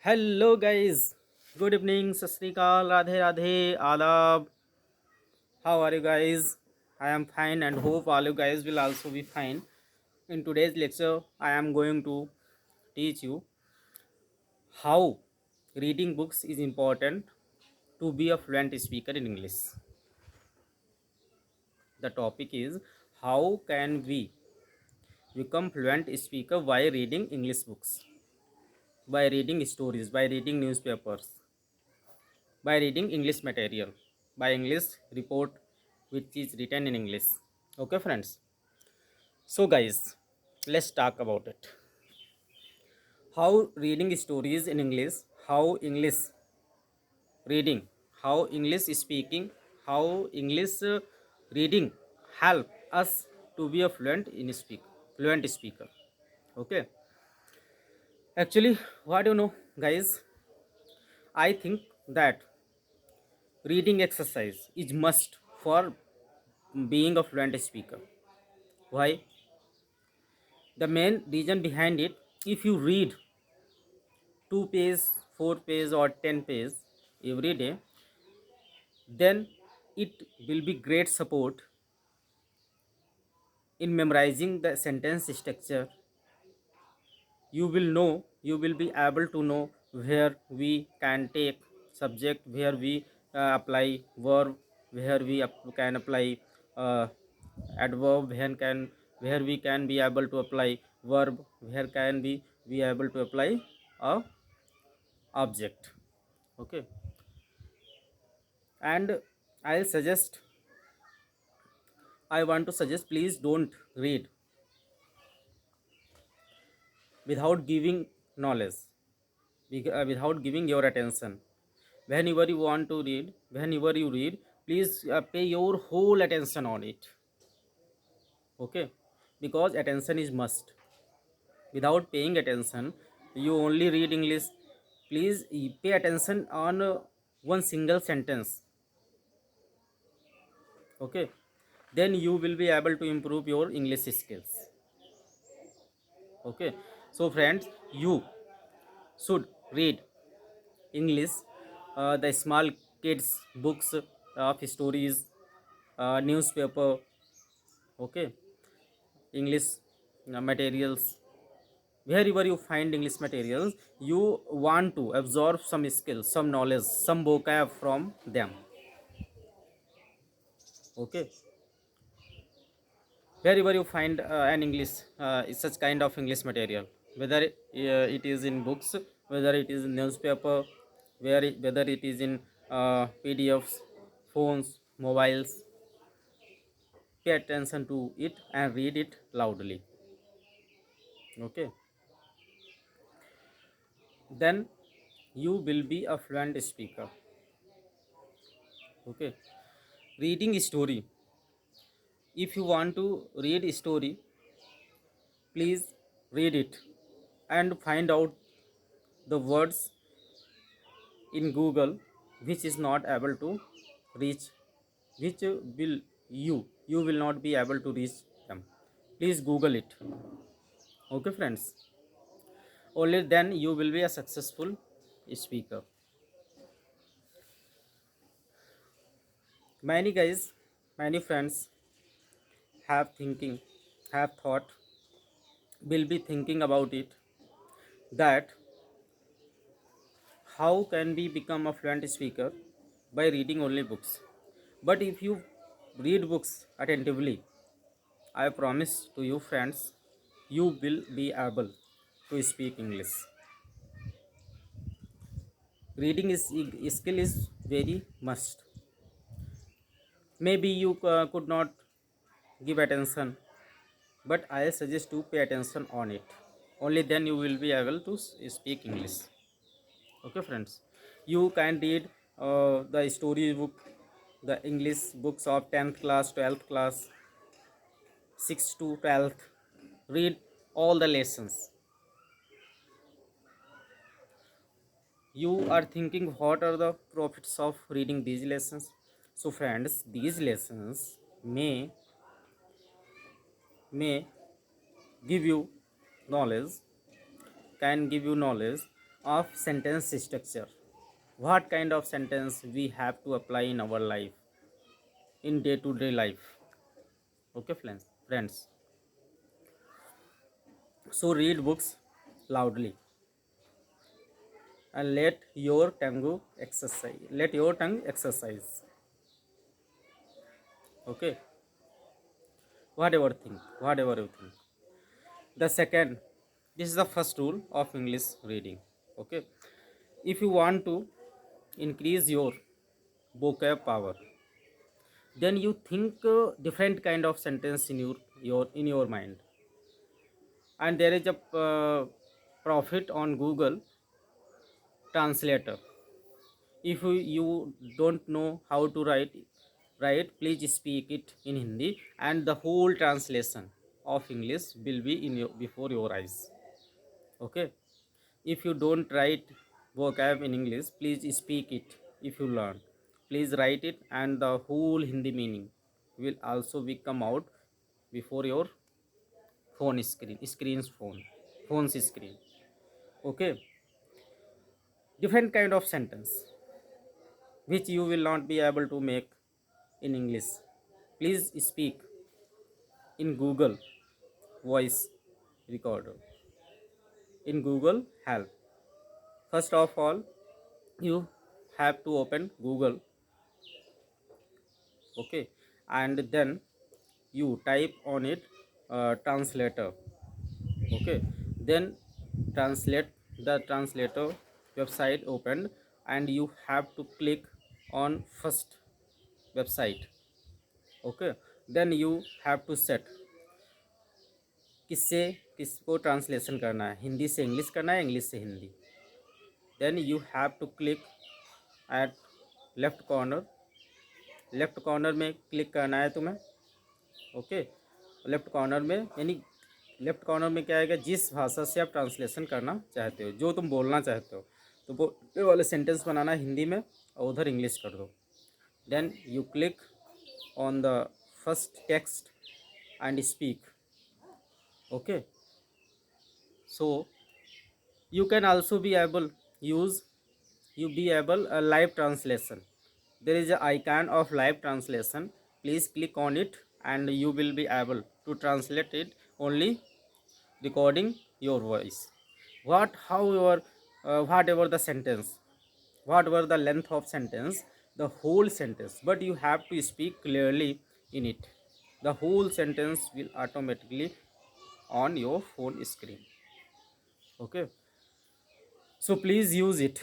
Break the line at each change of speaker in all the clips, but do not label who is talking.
Hello guys, good evening, Sasrikal, Radhe Radhe, Adab. How are you guys? I am fine and hope all you guys will also be fine. In today's lecture, I am going to teach you how reading books is important to be a fluent speaker in English. The topic is how can we become fluent speaker by reading English books, by reading stories, by reading newspapers, by reading English material, by English report which is written in English. Okay, friends. So, guys, let's talk about it. How reading stories in English, how English reading, how English speaking, how English reading help us to be a fluent speaker. Okay. Actually, what do you know, guys? I think that reading exercise is must for being a fluent speaker. Why? The main reason behind it, if you read 2 page, 4 page or 10 page every day, then it will be great support in memorizing the sentence structure. You will be able to know where we can take subject, where we apply verb, where we can apply uh, adverb, where we can be able to apply verb, where can we be able to apply a object. Okay. And i'll suggest I want to suggest, please don't read without giving knowledge, without giving your attention. Whenever you want to read, whenever you read, please pay your whole attention on it. Okay, because attention is must. Without paying attention, you only read English. Please pay attention on one single sentence. Okay, then you will be able to improve your English skills. Okay, so friends, you should read English, the small kids books of stories, newspaper. Okay, English materials. Wherever you find English materials, you want to absorb some skills, some knowledge, some vocab from them. Okay, wherever you find an English, such kind of English material, whether it is in books, whether it is in newspaper, whether it is in PDFs, phones, mobiles, pay attention to it and read it loudly. Okay, then you will be a fluent speaker. Okay, reading story, if you want to read a story, please read it and find out the words in Google which is not able to reach, which will you will not be able to reach them. Please Google it. Okay, friends, only then you will be a successful speaker. Many guys, many friends have thinking, have thought, will be thinking about it, that how can we become a fluent speaker by reading only books. But if you read books attentively, I promise to you friends, you will be able to speak English. Reading is skill is very must. Maybe you could not give attention, but I suggest to pay attention on it. Only then you will be able to speak English. Okay, friends, you can read the story book, the English books of 10th class, 12th class, 6th to 12th. Read all the lessons. You are thinking, what are the profits of reading these lessons? So friends, these lessons may give you knowledge, can give you knowledge of sentence structure. What kind of sentence we have to apply in our life, in day to day life. Okay, friends. So read books loudly and let your tongue exercise. Let your tongue exercise. Okay, whatever you think. The second, this is the first rule of English reading. Okay, if you want to increase your vocab power, then you think different kind of sentence in your mind, and there is a profit on Google translator. If you don't know how to write, please speak it in Hindi, and the whole translation of English will be in your before your eyes. Okay, if you don't write vocab in English, please speak it. If you learn, please write it, and the whole Hindi meaning will also be come out before your phone's screen. Okay, different kind of sentence which you will not be able to make in English. Please speak in Google voice recorder, in Google Help. First of all, you have to open Google, okay, and then you type on it translator, okay, then translate the translator website opened, and you have to click on first website, okay, then you have to set किससे किसको translation करना है, हिंदी से English करना है, English से Hindi. Then you have to click at left corner. Left corner में click करना है तुम्हें. ओके, लेफ्ट कॉर्नर में यानी लेफ्ट कॉर्नर में क्या आएगा, जिस भाषा से आप ट्रांसलेशन करना चाहते हो, जो तुम बोलना चाहते हो, तो वो वाले सेंटेंस बनाना है हिंदी में और उधर इंग्लिश कर दो. Then you click on the first text and speak. Okay, so you can also be able use you be able a live translation. There is a icon of live translation. Please click on it and you will be able to translate it only recording your voice. Whatever the sentence, whatever the length of sentence, the whole sentence, but you have to speak clearly in it. The whole sentence will automatically on your phone screen. Okay, so please use it.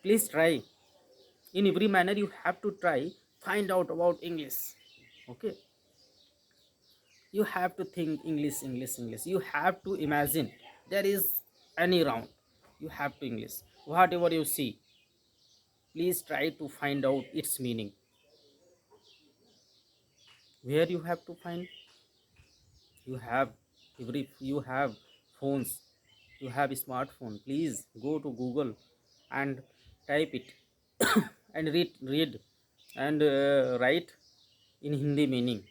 Please try. In every manner you have to try. Find out about English. Okay. You have to think English, English, English. You have to imagine there is any round. You have to English. Whatever you see, please try to find out its meaning. Where you have to find? You have you have phones. You have a smartphone. Please go to Google and type it and read and write in Hindi meaning.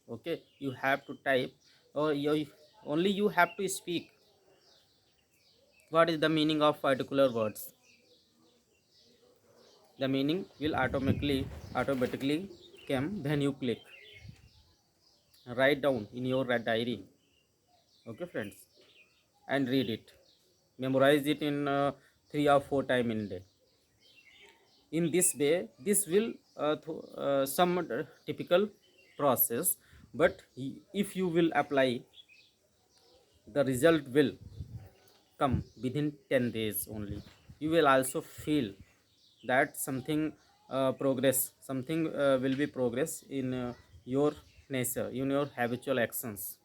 Okay, you have to type, or only you have to speak what is the meaning of particular words. The meaning will automatically come when you click. Write down in your diary. Okay, friends, and read it. Memorize it in 3 or 4 times in a day. In this way, this will some typical process, but if you will apply, the result will come within 10 days only. You will also feel that something will be progress in your nature, in your habitual actions,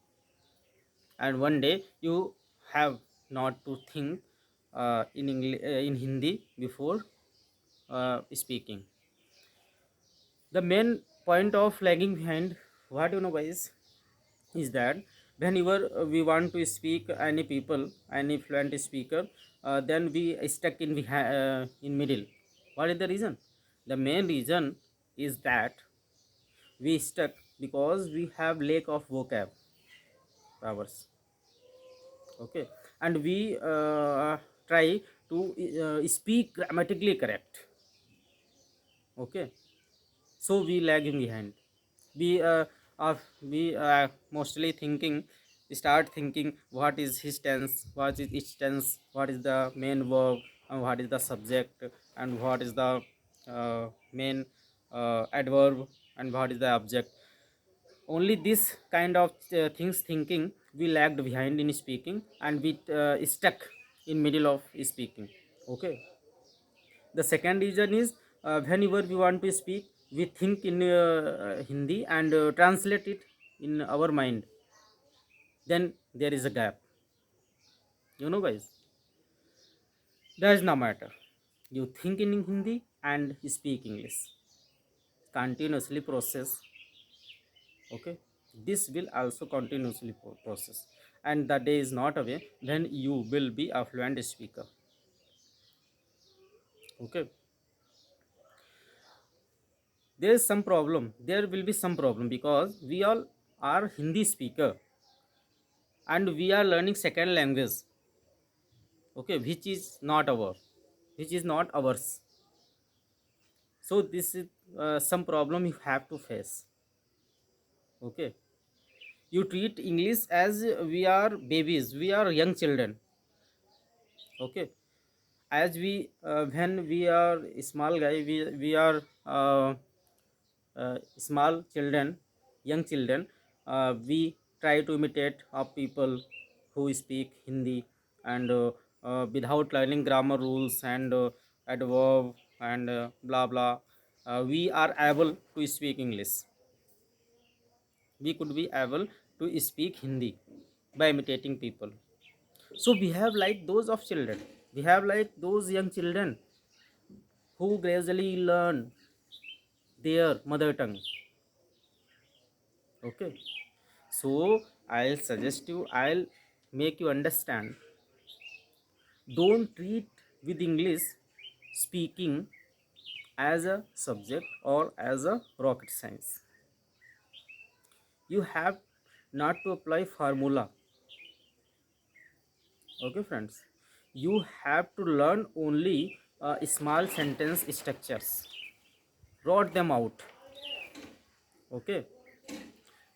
and one day you have not to think in Hindi before speaking. The main point of lagging behind, what you know guys, is that whenever we want to speak any people, any fluent speaker, then we stuck in middle. What is the reason? The main reason is that we stuck because we have lack of vocab powers. Okay, and we try to speak grammatically correct. Okay, so we lagging behind. We are we mostly thinking, start thinking what is his tense, what is its tense, what is the main verb, and what is the subject, and what is the main adverb, and what is the object. Only this kind of things thinking, we lagged behind in speaking, and we stuck in middle of speaking. Okay, the second reason is, whenever we want to speak, we think in Hindi and translate it in our mind. Then there is a gap. Guys, does not matter. You think in Hindi and speak English. Continuously process. Okay, this will also continuously process, and the day is not away when you will be a fluent speaker. Okay, there is some problem. There will be some problem because we all are Hindi speaker and we are learning second language. Okay, which is not ours. So this is some problem you have to face. Okay, you treat English as we are babies, we are young children. Okay, as we when we are small guy, we are small children, young children, we try to imitate of people who speak Hindi, and without learning grammar rules and adverb and blah blah, we are able to speak English. We could be able to speak Hindi by imitating people. So we have like those of children, we have like those young children who gradually learn their mother tongue. Okay, so I'll suggest you, I'll make you understand, don't treat with English speaking as a subject or as a rocket science. You have not to apply formula. Okay friends, you have to learn only small sentence structures, wrote them out. Okay,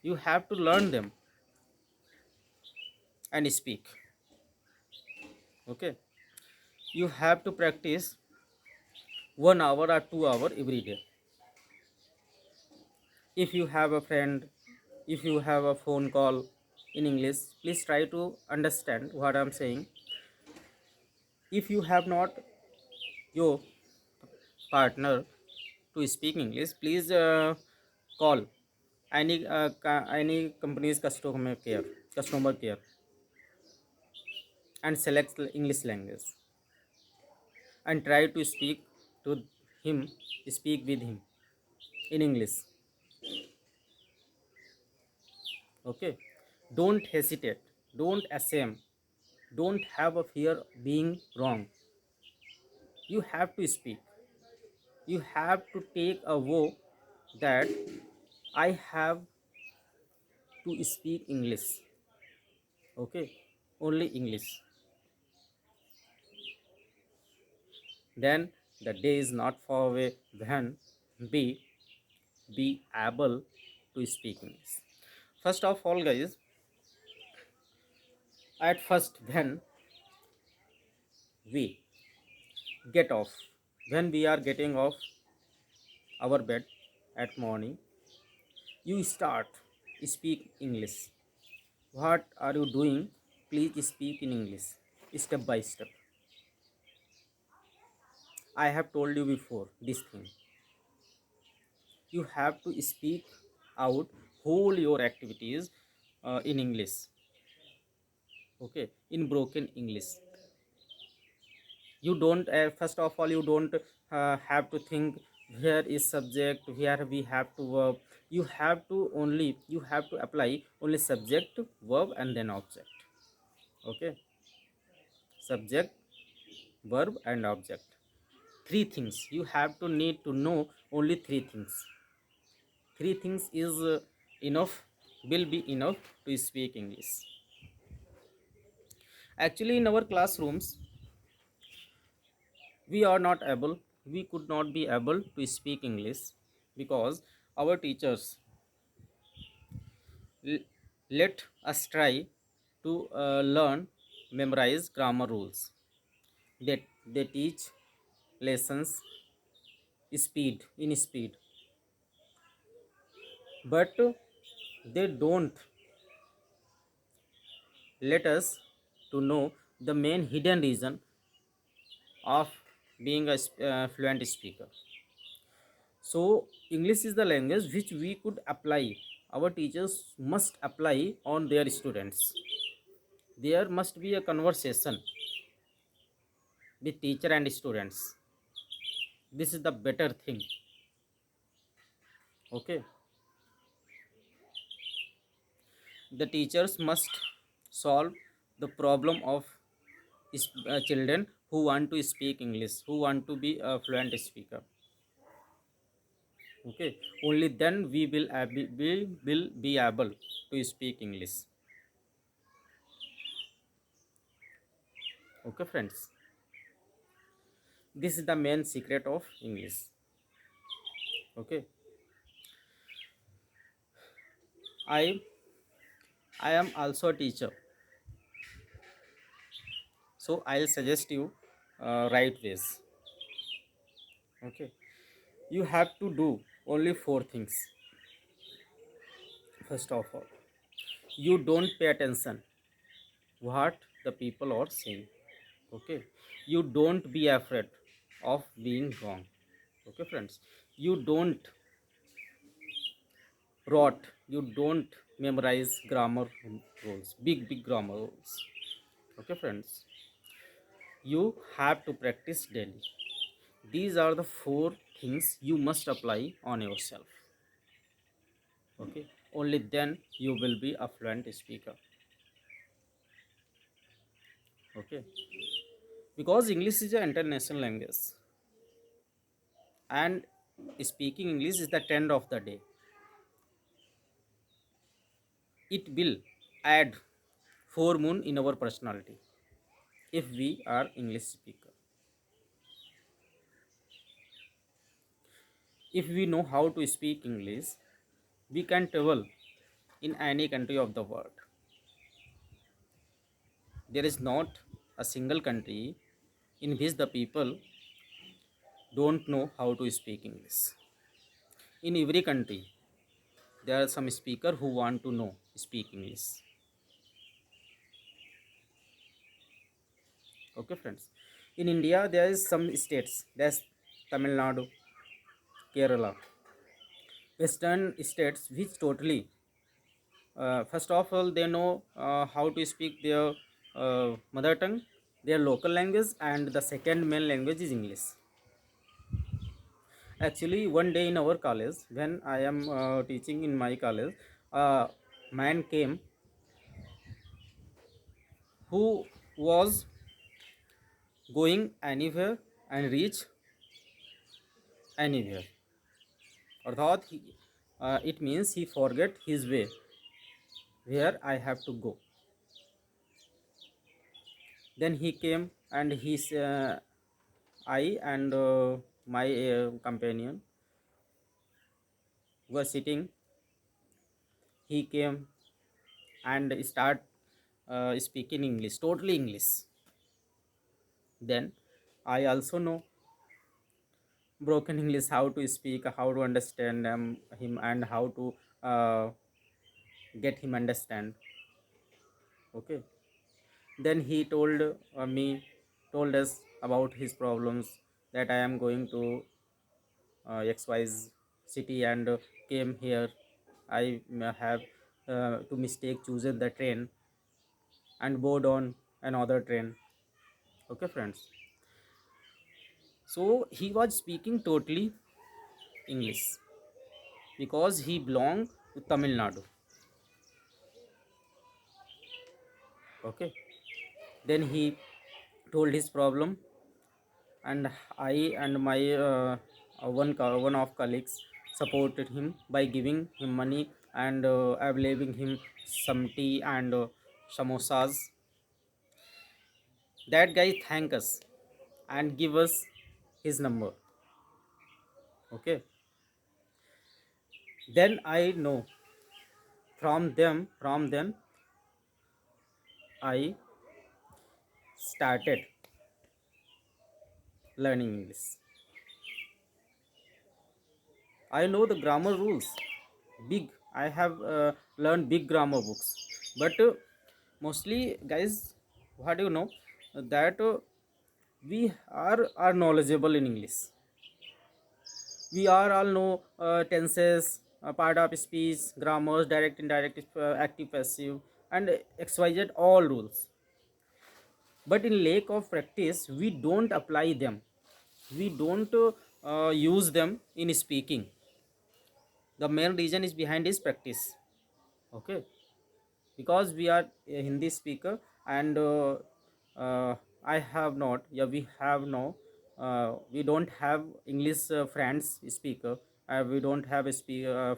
you have to learn them and speak. Okay, you have to practice 1 hour or 2 hour every day. If you have a friend, if you have a phone call in English, please try to understand what I'm saying. If you have not your partner to speak English, please call any company's customer care, and select the English language and try to speak to him, speak with him in English. Okay, don't hesitate, don't assume, don't have a fear of being wrong. You have to speak, you have to take a vow that I have to speak English. Okay, only English. Then the day is not far away when we be able to speak English. First of all guys, at first when we get off, when we are getting off our bed at morning, you start speak English. What are you doing? Please speak in English, step by step. I have told you before this thing. You have to speak out whole your activities in English. Okay, in broken English. You don't first of all, you don't have to think where is subject, where we have to verb. You have to only, you have to apply only subject, verb, and then object. Okay, subject, verb, and object. Three things you have to need to know, only three things. Three things is enough, will be enough to speak English. Actually in our classrooms, We are not able, we could not be able to speak English because our teachers l- let us try to learn, memorize grammar rules. They teach lessons speed, but they don't let us to know the main hidden reason of being a fluent speaker. So English is the language which we could apply, our teachers must apply on their students. There must be a conversation with teacher and students. This is the better thing. Okay, the teachers must solve the problem of children who want to speak English, who want to be a fluent speaker. Okay, only then we will be able to speak English. Okay friends, this is the main secret of English. Okay, i I am also a teacher, so I'll suggest you right ways. Okay, you have to do only four things. First of all, you don't pay attention what the people are saying. Okay, you don't be afraid of being wrong. Okay friends, you don't rot, you don't memorize grammar rules, big grammar rules. Okay friends, you have to practice daily. These are the four things you must apply on yourself. Okay, only then you will be a fluent speaker. Okay, because English is an international language, and speaking English is the trend of the day. It will add four moon in our personality if we are English speaker. If we know how to speak English, we can travel in any country of the world. There is not a single country in which the people don't know how to speak English. In every country, there are some speaker who want to know speak English. Okay, friends. In India, there is some states. There's Tamil Nadu, Kerala, Western states which totally first of all they know how to speak their mother tongue, their local language, and the second main language is English. Actually, one day in our college, when I am teaching in my college, a man came who was going anywhere and reach anywhere, or thought it means he forget his way where I have to go. Then he came and I and my companion were sitting. He came and start speaking English, totally English. Then I also know broken English, how to speak, how to understand him, and how to uh, get him understand. Okay. Then he told us about his problems, that I am going to XYZ city and came here. I may have to mistake chosen the train and board on another train. Okay, friends. So he was speaking totally English because he belonged to Tamil Nadu. Okay. Then he told his problem, and I and my one of colleagues supported him by giving him money and availing him some tea and samosas. That guy thanked us and give us his number. Okay, then I know, from them I started learning English. I know the grammar rules. Big. I have learned big grammar books. But mostly, guys, what do you know? That we are knowledgeable in English. We are all know tenses, part of speech, grammars, direct, indirect, active, passive, and XYZ all rules. But in lack of practice, we don't apply them. We don't use them in speaking. The main reason is behind is practice. Okay, because we are a Hindi speaker, and I have not, yeah, we have no, we don't have English friends speaker. We don't have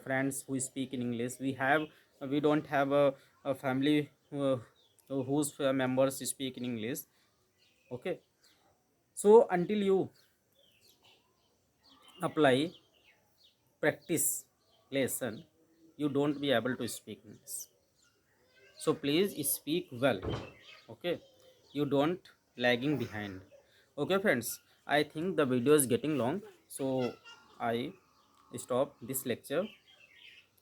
friends who speak in English. We don't have a family whose members speak in English. Okay, so until you apply practice lesson, you don't be able to speak English. So please speak well. Okay, you don't lagging behind. Okay friends, I think the video is getting long, so I stop this lecture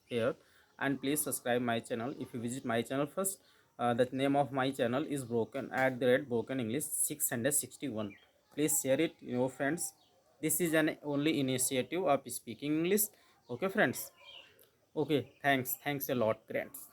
here. And please subscribe my channel if you visit my channel first. The name of my channel is broken at the red broken English 661. Please share it your friends. This is an only initiative of speaking English. Okay friends. Okay, thanks a lot, friends.